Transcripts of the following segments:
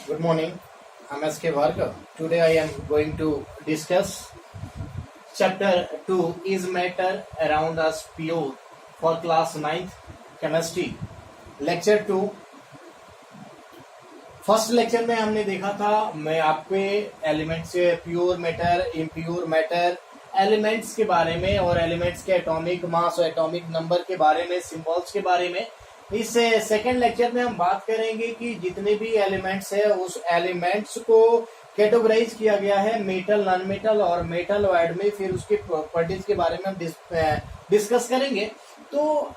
Good morning. I'm SK Varga. Today I am going to discuss chapter 2 is matter around us pure for class 9th chemistry. Lecture 2. First lecture में हमने देखा था मैं आपको element से pure matter impure matter elements के बारे में और एलिमेंट्स के एटॉमिक मास और एटॉमिक नंबर के बारे में सिंबल्स के बारे में। इस सेकेंड लेक्चर में हम बात करेंगे कि जितने भी एलिमेंट्स है उस एलिमेंट्स को कैटेगराइज किया गया है मेटल नॉन मेटल और मेटल वाइड में, फिर उसके प्रॉपर्टीज के बारे में हम डिस्कस करेंगे। तो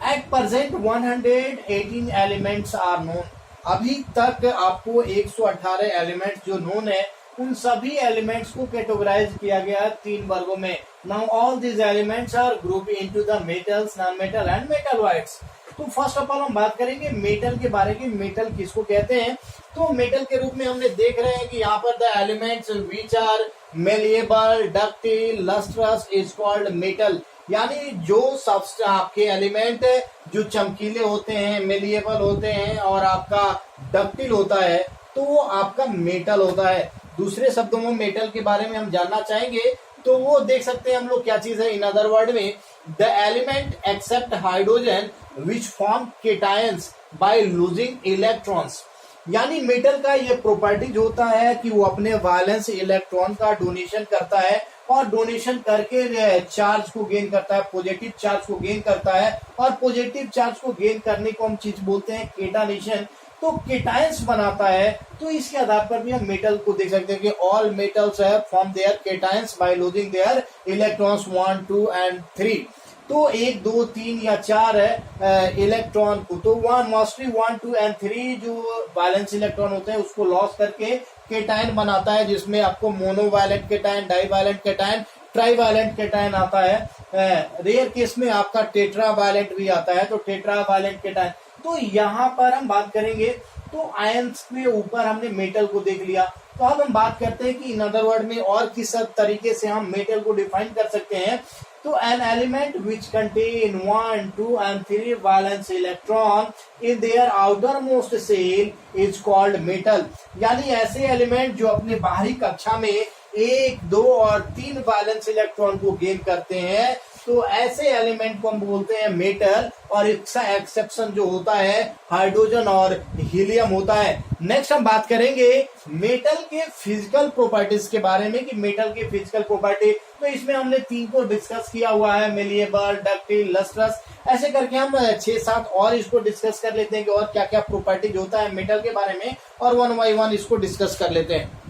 at present 118 elements are known. अभी तक आपको 118 एलिमेंट्स जो नोन है उन सभी एलिमेंट्स को कैटेगराइज किया गया है 3 वर्गों में। Now all these elements are group into the metals non metal and metalloids. तो फर्स्ट ऑफ ऑल हम बात करेंगे मेटल के बारे में। मेटल किसको कहते हैं? तो मेटल के रूप में हमने देख रहे हैं कि यहाँ पर the elements which are malleable ductile lustrous is called metal. यानी जो सबसे आपके एलिमेंट जो चमकीले होते हैं, मेलिएबल होते हैं और आपका डक्टाइल होता है तो वो आपका मेटल होता है। दूसरे शब्दों में मेटल के बारे में हम जानना चाहेंगे तो वो देख सकते हैं हम लोग क्या चीज है। इन अदर वर्ड में the element except hydrogen which form cations by losing electrons. यानी मेटल का ये प्रॉपर्टीज होता है कि वो अपने वैलेंस इलेक्ट्रॉन का डोनेशन करता है और डोनेशन करके चार्ज को गेन करता है, पॉजिटिव चार्ज को गेन करता है और पॉजिटिव चार्ज को गेन करने को हम चीज बोलते हैं केटानेशन। तो केटायंस बनाता है। तो इसके आधार पर भी हम मेटल को देख सकते हैं कि ऑल मेटल्स है form their cations by losing their electrons 1 2 and 3। तो 1 2 3 या 4 है इलेक्ट्रॉन को, तो मोस्टली 1 2 एंड 3 जो वैलेंस इलेक्ट्रॉन होते हैं उसको लॉस करके केटायन बनाता है, जिसमें आपको monovalent cation, divalent cation, trivalent cation आता है। रेयर केस में आपका टेट्रावैलेंट भी आता है, तो टेट्रावैलेंट केटायन। तो यहाँ पर हम बात करेंगे तो आयंस के ऊपर हमने मेटल को देख लिया। तो अब हम बात करते हैं कि इन अदर वर्ड में और किस तरीके से हम मेटल को डिफाइन कर सकते हैं। तो an element which contain 1 2 and 3 valence electron in their outermost shell is called metal. यानी ऐसे एलिमेंट जो अपने बाहरी कक्षा में 1 2 और 3 वैलेंस इलेक्ट्रॉन को गेन करते हैं तो ऐसे एलिमेंट को हम बोलते हैं मेटल। और इसका एक्सेप्शन जो होता है हाइड्रोजन और हीलियम होता है। नेक्स्ट हम बात करेंगे मेटल के फिजिकल प्रॉपर्टीज के बारे में कि मेटल के फिजिकल प्रॉपर्टी। तो इसमें हमने 3 को डिस्कस किया हुआ है, मेलिएबल डक्टाइल लस्ट्रस। ऐसे करके हम 6-7 और इसको डिस्कस कर लेते हैं कि और क्या क्या प्रॉपर्टीज होता है मेटल के बारे में, और 1 बाय 1 इसको डिस्कस कर लेते हैं।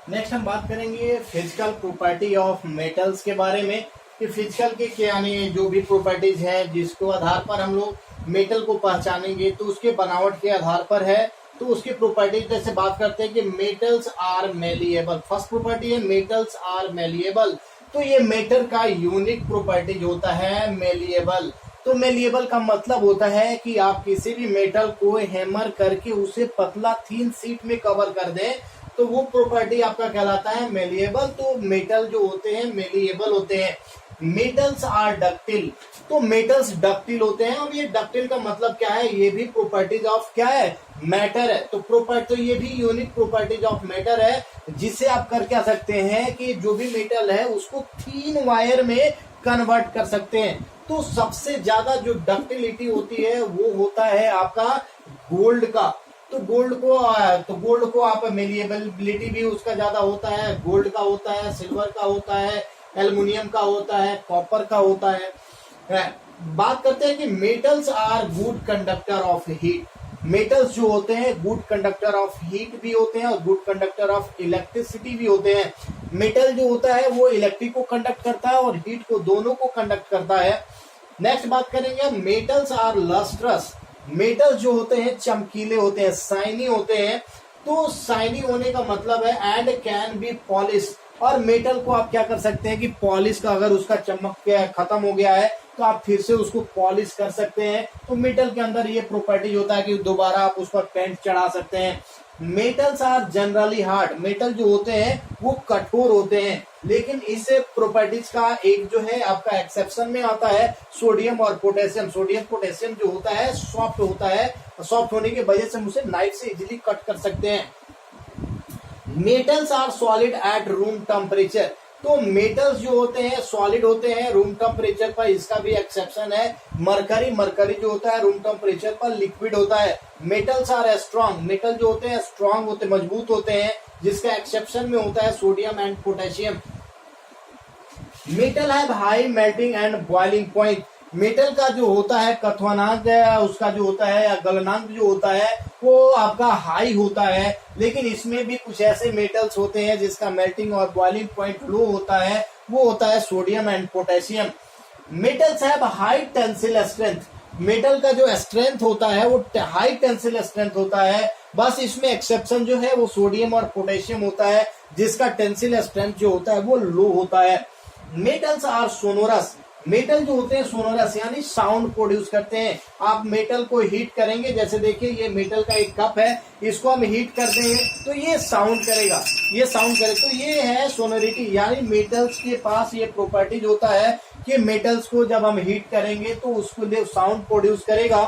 नेक्स्ट हम बात करेंगे फिजिकल प्रॉपर्टी ऑफ मेटल्स के बारे में कि फिजिकल के यानी जो भी प्रॉपर्टीज हैं जिसको आधार पर हम लोग मेटल को पहचानेंगे तो उसके बनावट के आधार पर है। तो उसकी प्रॉपर्टीज जैसे बात करते हैं कि metals are malleable. First property है मेटल्स आर मेलिएबल। तो ये मेटल का यूनिक प्रॉपर्टीज होता है मेलिएबल। तो मेलिएबल का मतलब होता है कि आप किसी भी मेटल को हैमर करके उसे पतला थीन शीट में कवर कर दें तो वो प्रॉपर्टी आपका कहलाता है मेलिएबल। तो मेटल जो होते हैं मेलिएबल होते हैं। Metals are ductile. तो मेटल्स डक्टाइल होते हैं। अब ये डक्टाइल का मतलब क्या है? ये भी प्रॉपर्टीज ऑफ क्या है? मैटर है। तो प्रॉपर्टी, तो ये भी यूनिक प्रॉपर्टीज ऑफ मैटर है जिससे आप कर क्या सकते हैं कि जो भी मेटल है उसको थीन वायर में कन्वर्ट कर सकते हैं। तो सबसे ज्यादा जो डक्टिलिटी होती है वो होता है आपका गोल्ड का। तो गोल्ड को आप मेलिएबिलिटी भी उसका ज्यादा होता है, गोल्ड का होता है, सिल्वर का होता है, एल्युमिनियम का होता है, कॉपर का होता है। बात करते हैं कि metals are good conductor of heat. Metals जो होते हैं गुड कंडक्टर ऑफ हीट भी होते हैं और गुड कंडक्टर ऑफ इलेक्ट्रिसिटी भी होते हैं। मेटल जो होता है वो इलेक्ट्रिक को कंडक्ट करता है और हीट को, दोनों को कंडक्ट करता है। नेक्स्ट बात करेंगे मेटल्स आर लस्ट्रस। मेटल्स जो होते हैं चमकीले होते हैं, शाइनी होते हैं। तो शाइनी होने का मतलब है एंड कैन बी पॉलिश। और मेटल को आप क्या कर सकते हैं कि पॉलिश का, अगर उसका चमक खत्म हो गया है तो आप फिर से उसको पॉलिश कर सकते हैं। तो मेटल के अंदर ये प्रॉपर्टीज होता है कि दोबारा आप उस पर पेंट चढ़ा सकते हैं। Metals are generally hard, metal जो होते हैं वो कठोर होते हैं, लेकिन इस प्रॉपर्टीज का एक जो है आपका एक्सेप्शन में आता है सोडियम और पोटेशियम। सोडियम पोटेशियम जो होता है सॉफ्ट होता है, सॉफ्ट होने की वजह से हम उसे नाइफ से इजीली कट कर सकते हैं। Metals are solid at room temperature, तो मेटल्स जो होते हैं सॉलिड होते हैं रूम टेम्परेचर पर, इसका भी एक्सेप्शन है। मरकरी, मरकरी जो होता है रूम टेम्परेचर पर लिक्विड होता है। मेटल्स आर स्ट्रॉन्ग, मेटल जो होते हैं स्ट्रॉन्ग होते, मजबूत होते हैं, जिसका एक्सेप्शन में होता है sodium and potassium. Metal have high melting and boiling point, metal का जो होता है कथवानांक उसका जो होता है या गलनांक जो होता है वो आपका हाई होता है, लेकिन इसमें भी कुछ ऐसे मेटल्स होते हैं जिसका मेल्टिंग और बॉइलिंग पॉइंट लो होता है, वो होता है sodium and potassium. Metals have high tensile strength, metal का जो स्ट्रेंथ होता है वो हाई टेंसिल स्ट्रेंथ होता है, बस इसमें एक्सेप्शन जो है वो सोडियम और पोटेशियम होता है, जिसका टेंसिल स्ट्रेंथ जो होता है वो लो होता है। मेटल्स आर सोनोरस, मेटल जो होते हैं सोनोरस यानी साउंड प्रोड्यूस करते हैं। आप मेटल को हीट करेंगे, जैसे देखिए ये मेटल का एक कप है, इसको हम हीट कर देंगे तो ये साउंड करेगा, ये साउंड करे, तो ये है सोनोरिटी, यानी मेटल्स के पास ये प्रॉपर्टीज होता है कि मेटल्स को जब हम हीट करेंगे तो उसको लिए साउंड प्रोड्यूस करेगा।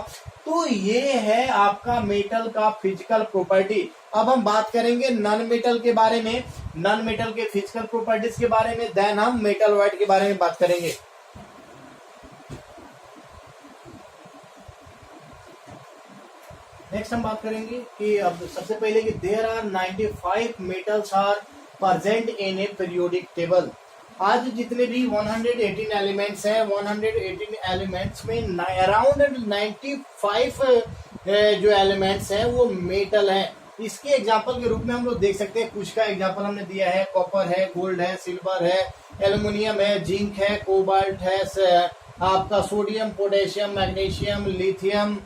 तो ये है आपका मेटल का फिजिकल प्रॉपर्टी। अब हम बात करेंगे नॉन मेटल के बारे में, नॉन मेटल के फिजिकल प्रॉपर्टीज के बारे में, देन हम मेटल वाइट के बारे में बात करेंगे। नेक्स्ट हम बात करेंगे कि अब सबसे पहले कि there are 95 metals are present in a periodic table. आज जितने भी 118 एलिमेंट्स हैं, 118 एलिमेंट्स में अराउंड 95 जो एलिमेंट्स हैं वो मेटल हैं। इसके एग्जांपल के रूप में हम लोग देख सकते हैं, कुछ का एग्जांपल हमने दिया है, कॉपर है, गोल्ड है, सिल्वर है, एल्युमिनियम है, जिंक है, कोबाल्ट है, आपका sodium, potassium, magnesium, lithium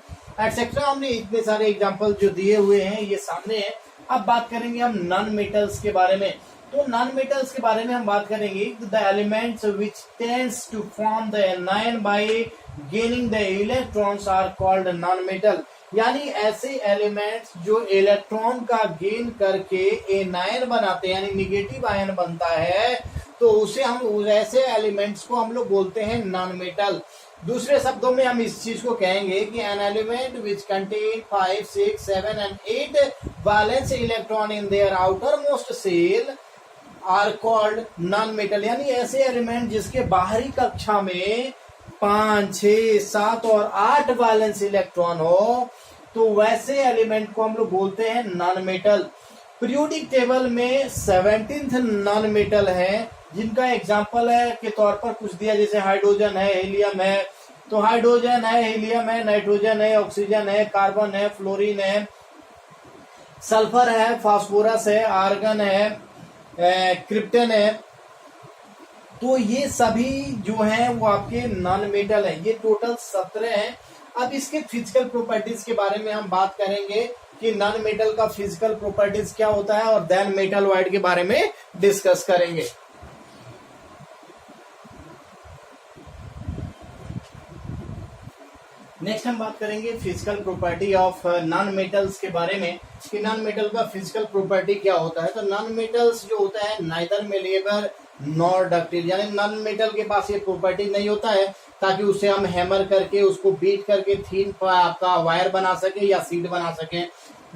etcetera. हमने इतने सारे एग्जांपल जो दिए हुए हैं ये सामने है। अब बात करेंगे हम नॉन मेटल्स के बारे में। तो नॉन मेटल्स के बारे में हम बात करेंगे, the elements which tends to form the anion by gaining the electrons are called non metal, यानी ऐसे एलिमेंट्स जो इलेक्ट्रॉन का गेन करके एनायन बनाते हैं, यानी निगेटिव आयन बनता है, तो उसे हम ऐसे एलिमेंट्स को हम लोग बोलते हैं नॉन मेटल। दूसरे शब्दों में हम इस चीज को कहेंगे कि an element which contain 5, 6, 7 and 8 valence electron in their outermost shell are called non metal, यानी ऐसे एलिमेंट जिसके बाहरी कक्षा में 5, 6, 7 और 8 वैलेंस इलेक्ट्रॉन हो, तो वैसे एलिमेंट को हम लोग बोलते हैं नॉन मेटल। पीरियोडिक टेबल में 17th नॉन मेटल है, जिनका एग्जाम्पल है के तौर पर कुछ दिया, जैसे हाइड्रोजन है, हीलियम है, तो हाइड्रोजन है, हीलियम है, नाइट्रोजन है, ऑक्सीजन है, कार्बन है, फ्लोरीन है, सल्फर है, फास्फोरस है, आर्गन है, क्रिप्टन है। तो ये सभी जो हैं वो आपके नॉन मेटल है। ये टोटल 17 हैं। अब इसके फिजिकल प्रॉपर्टीज के बारे में हम बात करेंगे कि नॉन मेटल का फिजिकल प्रॉपर्टीज क्या होता है, और देन मेटल वाइट के बारे में डिस्कस करेंगे। नेक्स्ट हम बात करेंगे physical property of non metals के बारे में कि नॉन मेटल का फिजिकल प्रॉपर्टी क्या होता है। तो नॉन मेटल्स जो होता है नाइदर मेलेबल नॉर डक्टाइल, यानी नॉन मेटल के पास ये प्रॉपर्टी नहीं होता है ताकि उसे हम हैमर करके उसको बीट करके थीन आपका वायर बना सके या सीट बना सके।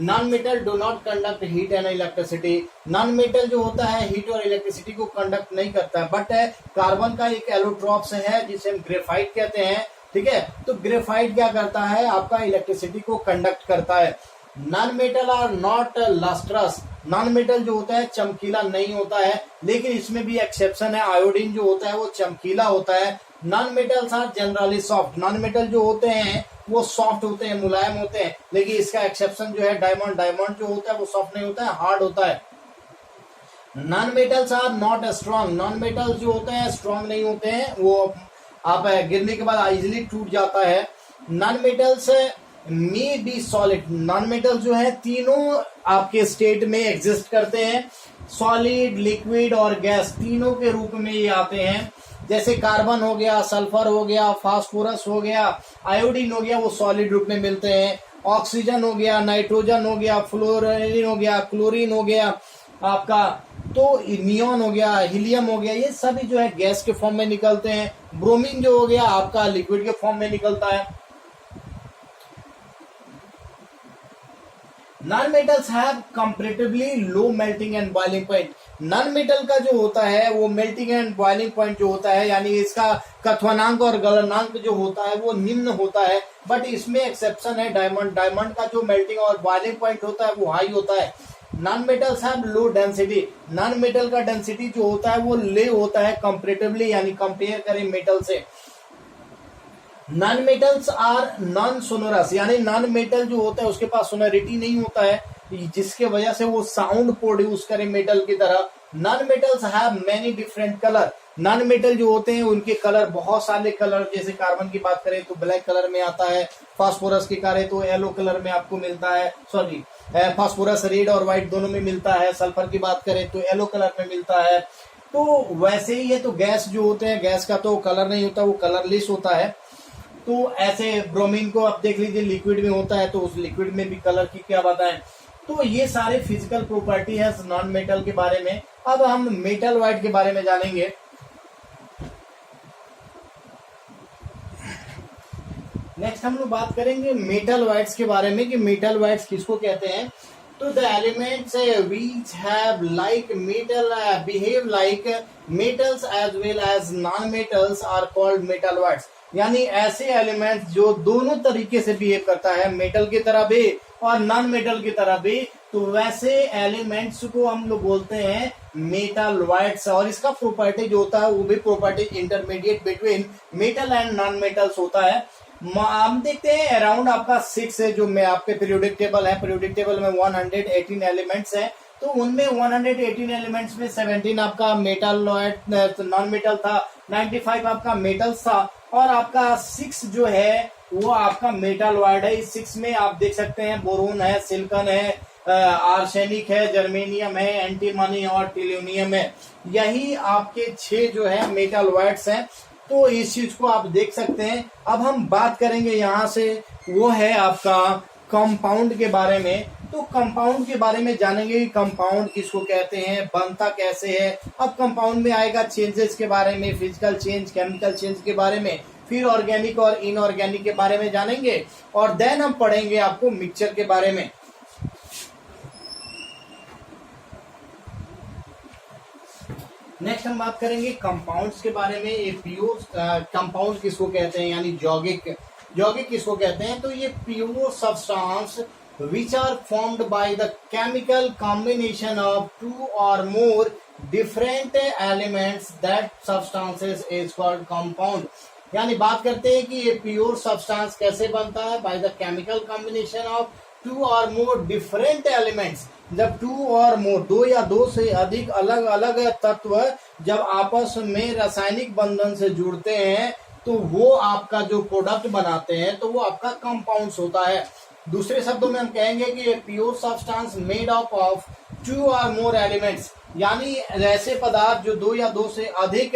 Non metal do not conduct heat and electricity, non metal जो होता है हीट और इलेक्ट्रिसिटी को कंडक्ट नहीं करता है, बट कार्बन का एक एलोट्रॉप्स है जिसे हम ग्रेफाइट कहते हैं, ठीक है। तो ग्रेफाइट क्या करता है, आपका इलेक्ट्रिसिटी को कंडक्ट करता है। Non metal are not lustrous, non metal जो होता है चमकीला नहीं होता है, लेकिन इसमें भी एक्सेप्शन है, आयोडीन जो होता है वो चमकीला होता है। Non metals are generally soft, non metal जो होते हैं वो सॉफ्ट होते हैं, मुलायम होते हैं, लेकिन इसका एक्सेप्शन जो है डायमंड, डायमंड जो होता है वो सॉफ्ट नहीं होता है, हार्ड होता है। Non metals are not strong, non metals जो होते हैं स्ट्रॉन्ग नहीं होते हैं, वो आप गिरने के बाद इजिली टूट जाता है। Non metals may be solid, non metal जो है तीनों आपके स्टेट में एग्जिस्ट करते हैं, सॉलिड, लिक्विड और गैस, तीनों के रूप में ये आते हैं। जैसे कार्बन हो गया, सल्फर हो गया, फास्फोरस हो गया, आयोडीन हो गया, वो सॉलिड रूप में मिलते हैं। ऑक्सीजन हो गया, नाइट्रोजन हो गया, फ्लोरीन हो गया, क्लोरीन हो गया आपका, तो नियॉन हो गया, हीलियम हो गया, ये सभी जो है गैस के फॉर्म में निकलते हैं। ब्रोमीन जो हो गया आपका लिक्विड के फॉर्म में निकलता है। Non metals have comparatively low melting and boiling point. Non metal का जो होता है वो मेल्टिंग एंड बॉइलिंग पॉइंट जो होता है, यानी इसका कथनांक और गलनांक जो होता है वो निम्न होता है, बट इसमें एक्सेप्शन है डायमंड। डायमंड का जो मेल्टिंग और बॉइलिंग पॉइंट होता है वो हाई होता है। Non metals have low density. Non metal का डेंसिटी जो होता है वो ले होता है कंपैरेटिवली, यानी कंपेयर करें मेटल से। Non metals are non sonorous, यानी नॉन मेटल जो होता है उसके पास सोनोरिटी नहीं होता है, जिसके वजह से वो साउंड प्रोड्यूस करे मेटल की तरह। Non metals have many different colour. Non metal जो होते हैं उनके कलर बहुत सारे कलर, जैसे कार्बन की बात करें तो ब्लैक कलर में आता है, फास्फोरस की करें तो येलो कलर में आपको मिलता है, सॉरी फास्फोरस रेड और व्हाइट दोनों में मिलता है। सल्फर की बात करें तो येलो कलर में मिलता है। तो वैसे ही है, तो गैस जो होते हैं, गैस का तो कलर नहीं होता, वो कलरलेस होता है। तो ऐसे ब्रोमीन को आप देख लीजिए लिक्विड में होता है, तो उस लिक्विड में भी कलर की क्या बात है। तो ये सारे फिजिकल प्रॉपर्टी है नॉन मेटल के बारे में। अब हम मेटल वाइट के बारे में जानेंगे। नेक्स्ट हम लोग बात करेंगे मेटल वाइट्स के बारे में कि मेटल वाइट्स किसको कहते हैं। तो the elements which have like metal behave like metals as well as non metals are called metalloids, यानी ऐसे एलिमेंट्स जो दोनों तरीके से बिहेव करता है, मेटल की तरह भी और नॉन मेटल की तरह भी, तो वैसे एलिमेंट्स को हम लोग बोलते हैं मेटल वाइट्स। और इसका प्रॉपर्टी जो होता है वो भी property intermediate between metal and non metals होता है। हम देखते हैं अराउंड आपका 6 है, जो मैं आपके पीरियोडिक टेबल है, पीरियोडिक टेबल में 118 एलिमेंट्स है, तो उनमें 118 एलिमेंट्स में 17 आपका मेटल नॉन मेटल था, 95 आपका मेटल्स था, और आपका 6 जो है वो आपका मेटल वाइड है। इस 6 में आप देख सकते हैं बोरोन है, सिलिकॉन है, आर्सेनिक है, जर्मेनियम है, एंटीमनी और टेलुनियम है। यही आपके 6 जो है मेटल वाइड्स हैं। तो इस चीज को आप देख सकते हैं। अब हम बात करेंगे यहाँ से, वो है आपका कंपाउंड के बारे में। तो कंपाउंड के बारे में जानेंगे कि कंपाउंड किसको कहते हैं, बनता कैसे है। अब कंपाउंड में आएगा चेंजेस के बारे में, फिजिकल चेंज, केमिकल चेंज के बारे में, फिर ऑर्गेनिक और इनऑर्गेनिक के बारे में जानेंगे, और देन हम पढ़ेंगे आपको मिक्सचर के बारे में। नेक्स्ट हम बात करेंगे कंपाउंड्स के बारे में। ये प्योर कंपाउंड किसको कहते हैं, यानी यौगिक। यौगिक किसको कहते हैं, तो ये pure substance which are formed by the chemical combination of 2 or more different elements, that substances is called compound। यानी बात करते हैं कि ये प्योर सब्सटेंस कैसे बनता है, by the chemical combination of 2 or more different elements। जब 2 और मोर, 2 या 2 से अधिक अलग अलग तत्व जब आपस में रासायनिक बंधन से जुड़ते हैं तो वो आपका जो प्रोडक्ट बनाते हैं तो वो आपका कंपाउंड्स होता है। दूसरे शब्दों में हम कहेंगे कि ये pure substance made up of 2 और मोर एलिमेंट्स, यानी ऐसे पदार्थ जो 2 या 2 से अधिक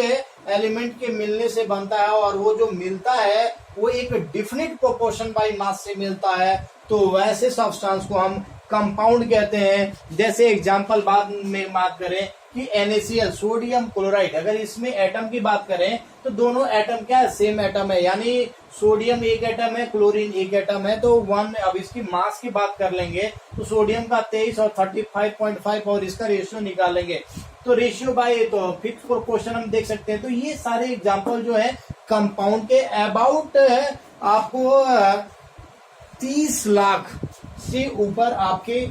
एलिमेंट के मिलने से बनता है, और वो जो मिलता है वो एक डिफिनिट प्रोपोर्शन बाय मास से मिलता है, तो वैसे सब्सटेंस को हम कंपाउंड कहते हैं। जैसे एग्जांपल बाद में बात करें कि NaCl, सोडियम क्लोराइड, अगर इसमें एटम की बात करें तो दोनों एटम क्या है, सेम एटम है, यानी सोडियम एक एटम है, क्लोरीन एक एटम है, तो 1। अब इसकी मास की बात कर लेंगे तो सोडियम का 23 और 35.5 और इसका रेशियो निकालेंगे, तो रेशियो बाय तो फिक्स प्रोपोर्शन हम देख सकते हैं। तो ये सारे एग्जांपल जो है कंपाउंड के अबाउट आपको 30 लाख से ऊपर आपके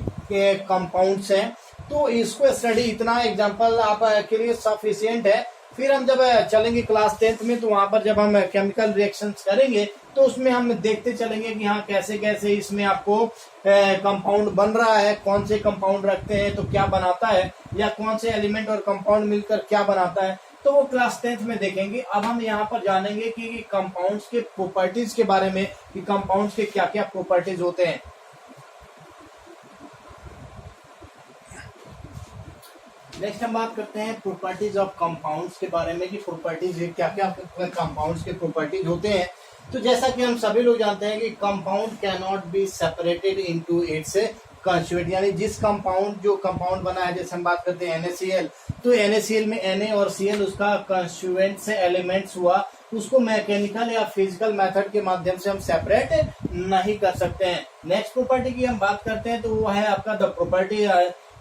कंपाउंड्स हैं। तो इसको स्टडी इतना एग्जांपल आप के लिए सफिशिएंट है। फिर हम जब चलेंगे क्लास 10th में, तो वहां पर जब हम केमिकल रिएक्शंस करेंगे तो उसमें हम देखते चलेंगे कि हाँ कैसे कैसे इसमें आपको कंपाउंड बन रहा है, कौन से कंपाउंड रखते हैं तो क्या बनाता है, या कौन से एलिमेंट और कंपाउंड मिलकर क्या बनाता है, तो वो क्लास 10th में देखेंगे। अब हम यहाँ पर जानेंगे कि कंपाउंड्स के प्रॉपर्टीज के बारे में, कि कंपाउंड्स के क्या क्या प्रॉपर्टीज होते हैं। नेक्स्ट हम बात करते हैं प्रॉपर्टीज ऑफ कंपाउंड्स के बारे में, कि प्रॉपर्टीज क्या क्या कंपाउंड्स के प्रॉपर्टीज होते हैं। तो जैसा कि हम सभी लोग जानते हैं कि compound can not be separated into its constituent, यानी जिस कंपाउंड जो कंपाउंड बना है, जैसे हम बात करते हैं NaCl, तो NaCl में Na और Cl उसका कंस्टिट्यूएंट से एलिमेंट्स हुआ, उसको मैकेनिकल या फिजिकल मेथड के माध्यम से हम सेपरेट नहीं कर सकते हैं। नेक्स्ट प्रॉपर्टी की हम बात करते हैं तो वो है आपका द प्रॉपर्टी,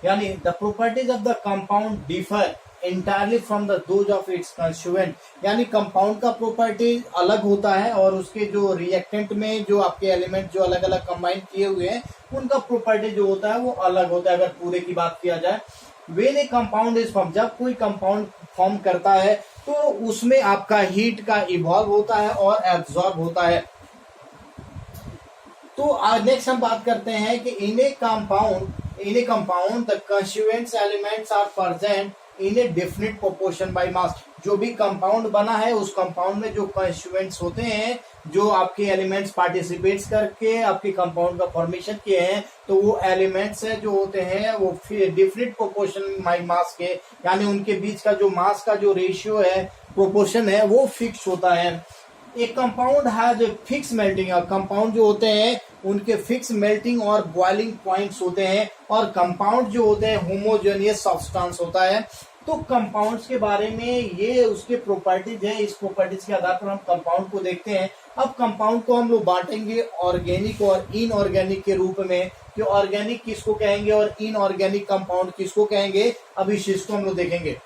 यानी the properties of the compound differ entirely from the those of its constituent, यानी कंपाउंड का प्रॉपर्टी अलग होता है और उसके जो रिएक्टेंट में जो आपके एलिमेंट जो अलग अलग कंबाइन किए हुए हैं उनका प्रॉपर्टी जो होता है वो अलग होता है। अगर पूरे की बात किया जाए, when A compound is form, जब कोई कंपाउंड फॉर्म करता है तो उसमें आपका हीट का इवॉल्व होता है और एब्जॉर्ब होता है। तो नेक्स्ट हम बात करते हैं कि in a compound the constituents elements are present in a definite proportion by mass. जो भी कंपाउंड बना है उस कंपाउंड में जो कंस्टिट्यूएंट्स होते हैं, जो आपके एलिमेंट्स पार्टिसिपेट्स करके आपके कंपाउंड का फॉर्मेशन किए हैं, तो वो एलिमेंट्स है जो होते हैं वो डिफरेंट प्रोपोर्शन बाय मास के, यानी उनके बीच का जो मास का जो रेशियो है, प्रोपोर्शन है, वो फिक्स होता है। एक कंपाउंड हैज फिक्स मेल्टिंग, और कंपाउंड जो होते हैं उनके फिक्स मेल्टिंग और बॉइलिंग पॉइंट्स होते हैं, और कंपाउंड जो होते हैं होमोजेनियस सब्सटेंस होता है। तो कंपाउंड्स के बारे में ये उसके प्रॉपर्टीज है, इस प्रॉपर्टीज के आधार पर हम कंपाउंड को देखते हैं। अब कंपाउंड को हम लोग बांटेंगे ऑर्गेनिक और इनऑर्गेनिक के रूप में, कि ऑर्गेनिक किसको कहेंगे और इनऑर्गेनिक कंपाउंड किसको कहेंगे, अब इस चीज को हम लोग देखेंगे।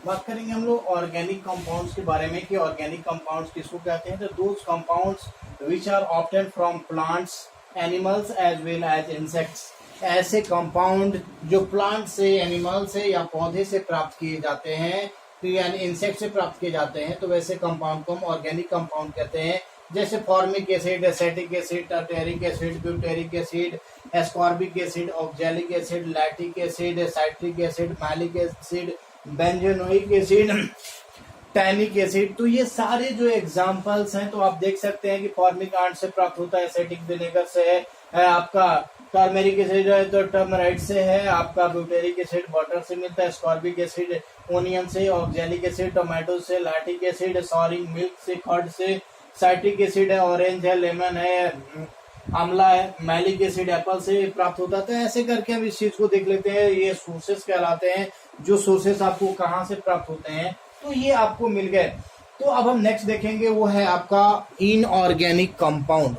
बात करेंगे हम लोग ऑर्गेनिक कंपाउंड्स के बारे में कि ऑर्गेनिक कंपाउंड्स किसको कहते हैं। तो those compounds which are obtain from plants, animals as well as insects, ऐसे कंपाउंड जो प्लांट से, एनिमल से या पौधे से प्राप्त किए जाते हैं, तो यानी इंसेक्ट से प्राप्त किए जाते हैं, तो वैसे कंपाउंड को हम ऑर्गेनिक कंपाउंड कहते हैं। जैसे formic acid, acetic acid, tartaric acid, butyric acid, ascorbic acid, oxalic acid, lactic acid, citric acid, malic acid, benzoic acid, tannic acid. तो ये सारे जो एग्जांपल्स हैं, तो आप देख सकते हैं कि फॉर्मिक एसिड से प्राप्त होता है, एसिटिक विनेगर से है आपका, टर्मेरिक एसिड है तो टर्मराइट से है आपका, ब्यूटेरिक एसिड बटर से मिलता है, स्कॉर्बिक एसिड ओनियन से, ऑक्जेलिक एसिड टोमेटो से, लैक्टिक एसिड सॉरिंग मिल्क से, कर्ड से, साइट्रिक एसिड है ऑरेंज है, लेमन है, आंवला है, मैलिक एसिड एप्पल से प्राप्त होता है। तो ऐसे करके हम इस चीज को देख लेते हैं, ये सोर्सेस कहलाते हैं, जो सोर्सेस आपको कहाँ से प्राप्त होते हैं, तो ये आपको मिल गए। तो अब हम नेक्स्ट देखेंगे वो है आपका इनऑर्गेनिक कंपाउंड।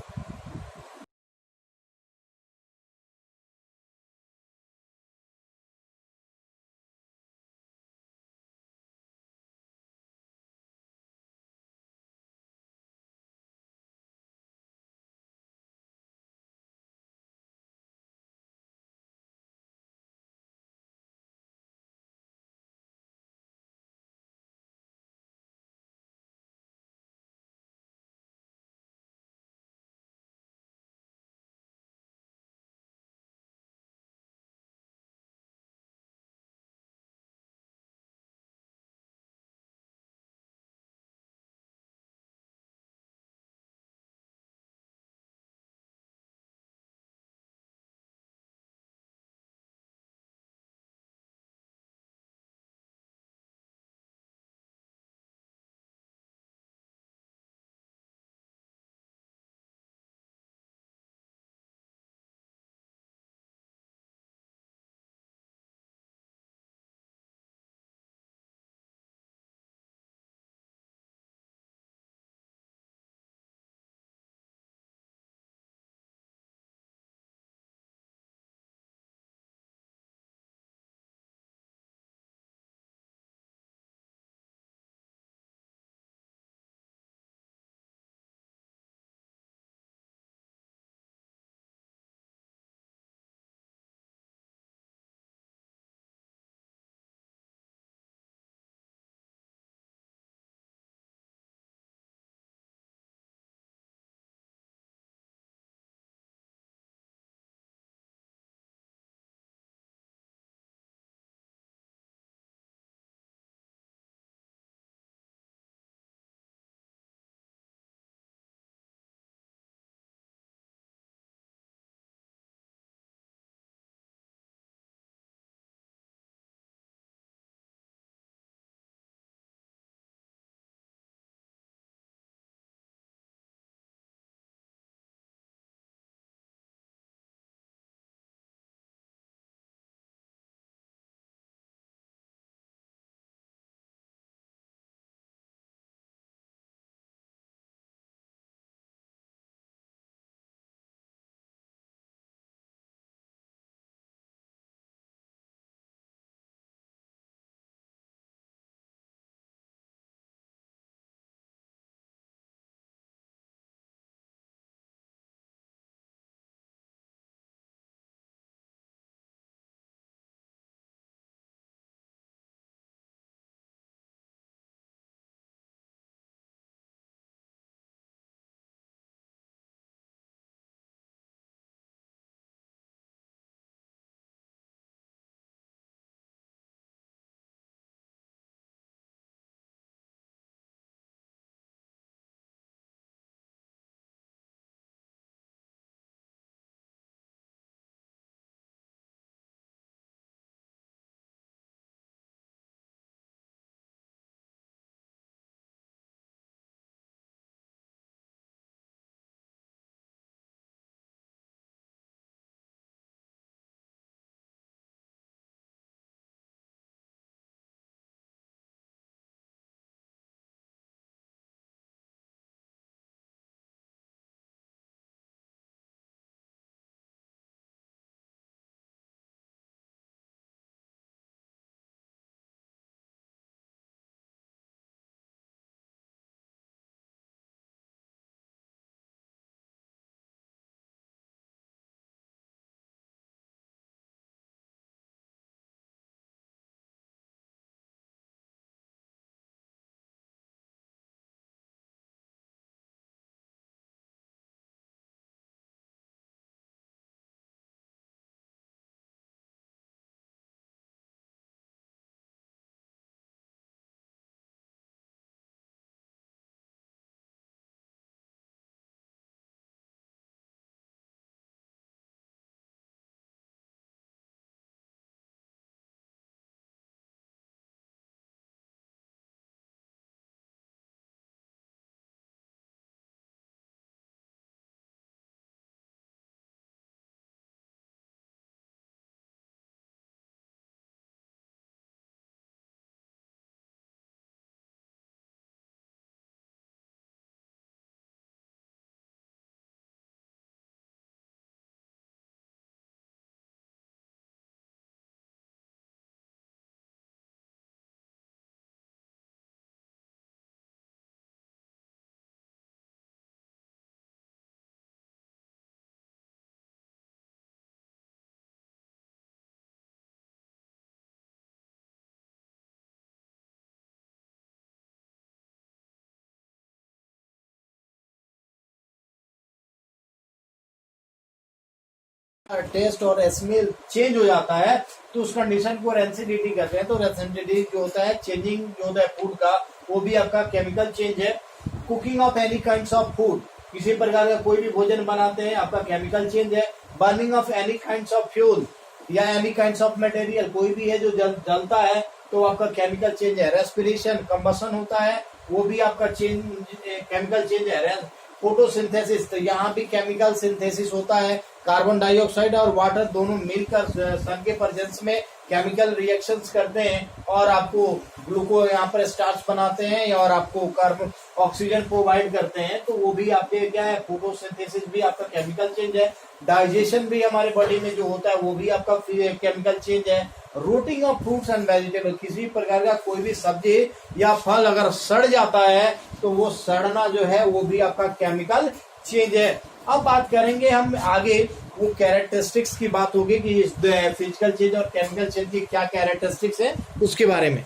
टेस्ट और स्मेल चेंज हो जाता है तो उस कंडीशन को रेंसिडिटी कहते हैं। तो रेंसिडिटी जो होता है, चेंजिंग जो होता है फूड का, वो भी आपका केमिकल चेंज है। Cooking of any kinds of food, किसी प्रकार का कोई भी भोजन बनाते हैं, आपका केमिकल चेंज है। Burning of any kinds of fuel या एनी काइंड्स ऑफ मटेरियल, कोई भी है जो जलता है तो आपका केमिकल चेंज है। रेस्पिरेशन, कंबशन होता है, वो भी आपका चेंज, केमिकल चेंज है। फोटोसिंथेसिस, तो यहाँ भी केमिकल सिंथेसिस होता है। कार्बन डाइऑक्साइड और वाटर दोनों मिलकर सन के प्रेजेंस में केमिकल रिएक्शंस करते हैं और आपको ग्लूको यहाँ पर स्टार्च बनाते हैं और आपको कार्बन ऑक्सीजन प्रोवाइड करते हैं। तो वो भी आपके क्या है, फोटोसिंथेसिस भी आपका केमिकल चेंज है। डाइजेशन भी हमारे बॉडी में जो होता है वो भी आपका केमिकल चेंज है। Routing of fruits and vegetable, किसी प्रकार का कोई भी सब्जी या फल अगर सड़ जाता है तो वो सड़ना जो है वो भी आपका केमिकल चेंज है। अब बात करेंगे हम आगे, वो कैरेक्टरिस्टिक्स की बात होगी कि इस फिजिकल चेंज और केमिकल चेंज की क्या कैरेक्टरिस्टिक्स है उसके बारे में।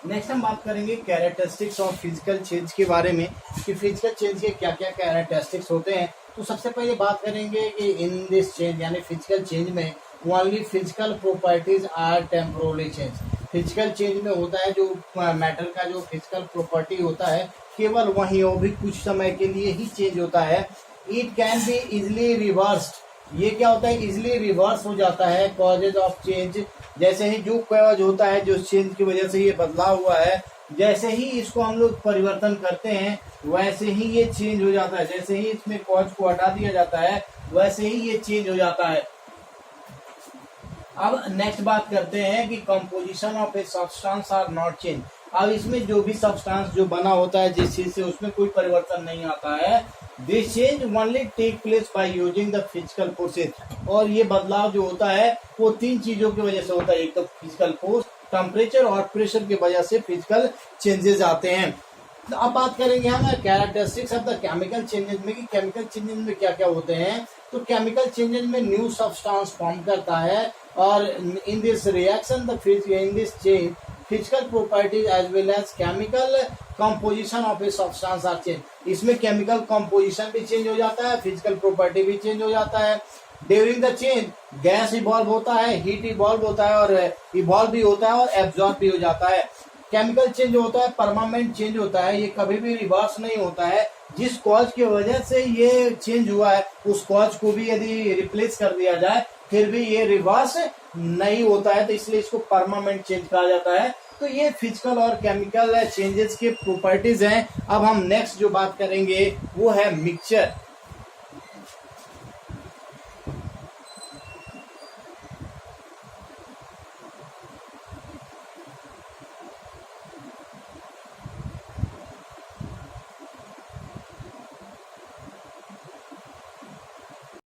नेक्स्ट हम बात करेंगे कैरेक्टरिस्टिक्स ऑफ फिजिकल चेंज के बारे में कि फिजिकल चेंज के क्या क्या कैरेक्टरिस्टिक्स होते हैं। तो सबसे पहले बात करेंगे कि इन दिस चेंज यानी फिजिकल चेंज में only physical properties are temporarily change. Physical change में होता है जो मैटर का जो फिजिकल प्रॉपर्टी होता है केवल वही, वो भी कुछ समय के लिए ही चेंज होता है। It can be easily reversed, ये क्या होता है, इजिली रिवर्स हो जाता है। कॉजेज ऑफ चेंज, जैसे ही जो कॉज होता है जो चेंज की वजह से ये बदलाव हुआ है, जैसे ही इसको हम लोग परिवर्तन करते हैं वैसे ही ये चेंज हो जाता है। जैसे ही इसमें कॉज को हटा दिया जाता है वैसे ही ये चेंज हो जाता है। अब नेक्स्ट बात करते हैं कि composition of a substance are not change. अब इसमें जो भी सब्सटेंस जो बना होता है जिस चीज से, उसमें कोई परिवर्तन नहीं आता है। This change only take place by using the physical forces, और ये बदलाव जो होता है वो तीन चीजों की वजह से होता है। एक तो फिजिकल फोर्स, टेम्परेचर और प्रेशर की वजह से फिजिकल चेंजेस आते हैं। अब बात करेंगे हम characteristics of the chemical changes में कि केमिकल चेंजेस में क्या क्या होते हैं। तो केमिकल चेंजेस में न्यू सब्सटेंस फॉर्म करता है और in this reaction the in this change physical properties as well as chemical composition of a substance are change. इसमें केमिकल कंपोजिशन भी चेंज हो जाता है, फिजिकल प्रॉपर्टी भी चेंज हो जाता है। During the change gas evolve होता है, हीट इवॉल्व होता है और इवॉल्व भी होता है और एब्जॉर्ब भी हो जाता है। केमिकल चेंज होता है परमानेंट चेंज होता है, ये कभी भी रिवर्स नहीं होता है। जिस कॉज की वजह से ये चेंज हुआ है उस कॉज को भी यदि रिप्लेस कर दिया जाए फिर भी ये रिवर्स नहीं होता है, तो इसलिए इसको परमानेंट चेंज कहा जाता है। तो ये फिजिकल और केमिकल चेंजेस के प्रॉपर्टीज हैं। अब हम नेक्स्ट जो बात करेंगे वो है मिक्सचर।